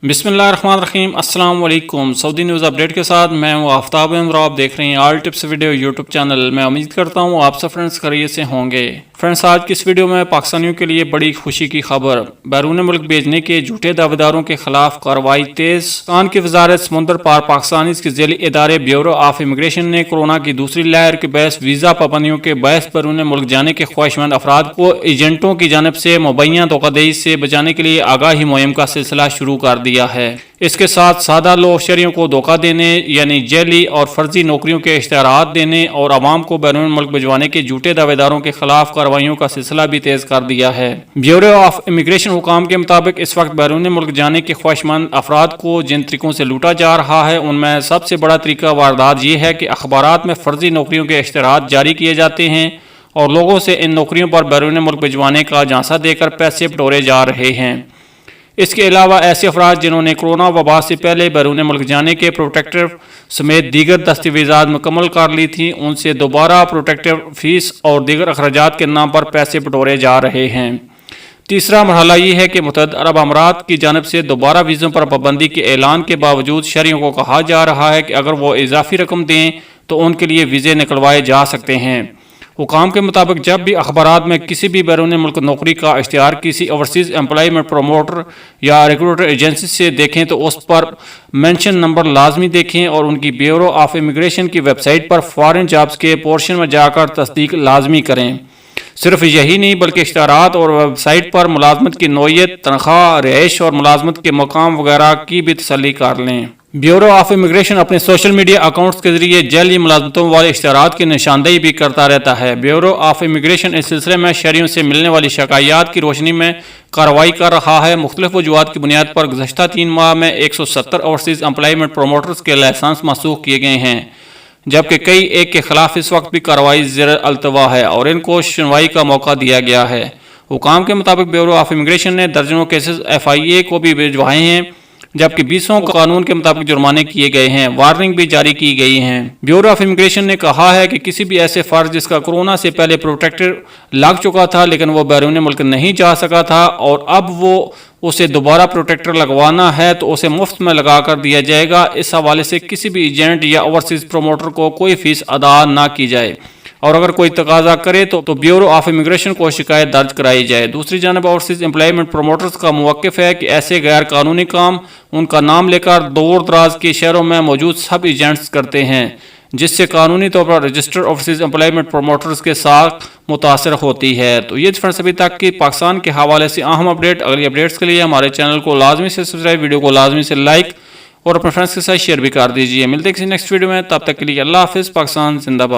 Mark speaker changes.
Speaker 1: बिस्मिल्लाहिर्रहमानिर्रहीम अस्सलाम वालेकुम। सऊदी न्यूज़ अपडेट के साथ मैं हूँ आफ्ताब और आप देख रहे हैं all tips video YouTube channel. मैं उम्मीद करता हूँ आप सब फ्रेंड्स खैरियत से होंगे। फ्रेंड्स, आज की इस वीडियो में पाकिस्तानियों के लिए बड़ी खुशी की खबर, बैरून मुल्क भेजने के झूठे दावेदारों के खिलाफ कार्रवाई तेज। पाकिस्तान की वजारत समुंदर पार पाकिस्तानी के ज़ैली इदारे ब्यूरो ऑफ इमिग्रेशन ने कोरोना की दूसरी लहर के बहस वीज़ा पाबंदियों के बहस बैरून मुल्क जाने के ख्वाहिशमंद अफराद को एजेंटों की जानब से मुबैना धोखाधड़ी से बचाने के लिए आगाही मुहिम का सिलसिला शुरू कर दिया है। इसके साथ सादा लोग शहरियों को धोखा देने यानी जेली और फर्जी नौकरियों के इश्तिहारात देने और आवाम को बैरून मुल्क भिजवाने के झूठे दावेदारों के खिलाफ कार्रवाइयों का सिलसिला भी तेज कर दिया है। ब्यूरो ऑफ इमिग्रेशन हुकाम के मुताबिक इस वक्त बैरून मुल्क जाने के ख्वाहिशमंद अफराद को जिन तरीकों से लूटा जा रहा है उनमें सबसे बड़ा तरीका वारदात ये है कि अखबारात में फर्जी नौकरियों के इश्तिहारात जारी किए जाते हैं और लोगों से इन नौकरियों पर बैरून मुल्क भिजवाने का झांसा देकर पैसे बटोरे जा रहे हैं। इसके अलावा ऐसे अफराद जिन्होंने कोरोना वबा से पहले बैरून मुल्क जाने के प्रोटेक्टिव समेत दीगर दस्तावेज़ात मुकम्मल कर ली थी, उनसे दोबारा प्रोटेक्टिव फीस और दीगर अखराजात के नाम पर पैसे बटोरे जा रहे हैं। तीसरा मरहला ये है कि मुत्तहदा अरब अमारात की जानब से दोबारा वीज़ों पर पाबंदी के ऐलान के बावजूद शहरियों को कहा जा रहा है कि अगर वो इजाफी रकम दें तो उनके लिए वीज़े निकलवाए जा सकते हैं। हुकाम के मुताबिक जब भी अखबारात में किसी भी बैरून मुल्क नौकरी का इश्तिहार किसी ओवरसीज़ एम्प्लॉयमेंट प्रमोटर या रिक्रूटर एजेंसी से देखें तो उस पर मेंशन नंबर लाजमी देखें और उनकी ब्यूरो ऑफ इमिग्रेशन की वेबसाइट पर फॉरेन जॉब्स के पोर्शन में जाकर तस्दीक लाजमी करें। सिर्फ यही नहीं बल्कि इश्तिहारात और वेबसाइट पर मुलाजमत की नौयत, तनख्वाह, रिहाइश और मुलाजमत के मकाम वगैरह की भी तसल्ली कर लें। ब्यूरो ऑफ इमिग्रेशन अपने सोशल मीडिया अकाउंट्स के जरिए जल्द ही मुलाजमतों वाले इश्तिहारात की निशानदेही भी करता रहता है। ब्यूरो ऑफ इमिग्रेशन इस सिलसिले में शहरियों से मिलने वाली शिकायत की रोशनी में कार्रवाई कर रहा है। मुख्तलिफ वजूहात की बुनियाद पर गुज़श्ता 3 माह में 170 ओवरसीज़ एम्प्लॉयमेंट प्रमोटर्स के लाइसेंस मनसूख किए गए हैं, जबकि कई एक के खिलाफ इस वक्त भी कार्रवाई ज़ेर अल्तवा है और इनको सुनवाई का मौका दिया गया है। हुकाम के मुताबिक ब्यूरो ऑफ इमिग्रेशन ने दर्जनों केसेस FIA को भी भिजवाए हैं, जबकि 20 कानून के मुताबिक जुर्माने किए गए हैं, वार्निंग भी जारी की गई हैं। ब्यूरो ऑफ इमिग्रेशन ने कहा है कि किसी भी ऐसे फर्ज जिसका कोरोना से पहले प्रोटेक्टर लग चुका था लेकिन वो बैरून मुल्क नहीं जा सका था और अब वो उसे दोबारा प्रोटेक्टर लगवाना है तो उसे मुफ्त में लगा कर दिया जाएगा। इस हवाले से किसी भी एजेंट या ओवरसीज प्रोमोटर को कोई फीस अदा ना की जाए और अगर कोई तकाजा करे तो ब्यूरो ऑफ इमिग्रेशन को शिकायत दर्ज कराई जाए। दूसरी जानब ओवरसीज एम्प्लॉयमेंट प्रमोटर्स का मौक़िफ़ है कि ऐसे गैर कानूनी काम उनका नाम लेकर दूर दराज के शहरों में मौजूद सब एजेंट्स करते हैं, जिससे कानूनी तौर पर रजिस्टर्ड ओवरसीज एम्प्लॉयमेंट प्रमोटर्स के साथ मुतासर होती है। तो ये फ्रेंड्स अभी तक की पाकिस्तान के हवाले से अहम अपडेट। अगली अपडेट्स के लिए हमारे चैनल को लाजमी से सब्सक्राइब, वीडियो को लाजमी से लाइक और अपने फ्रेंड्स के साथ शेयर भी कर दीजिए। मिलते हैं किसी नेक्स्ट वीडियो में, तब तक के लिए अल्लाह हाफिज़। पाकिस्तान जिंदाबाद।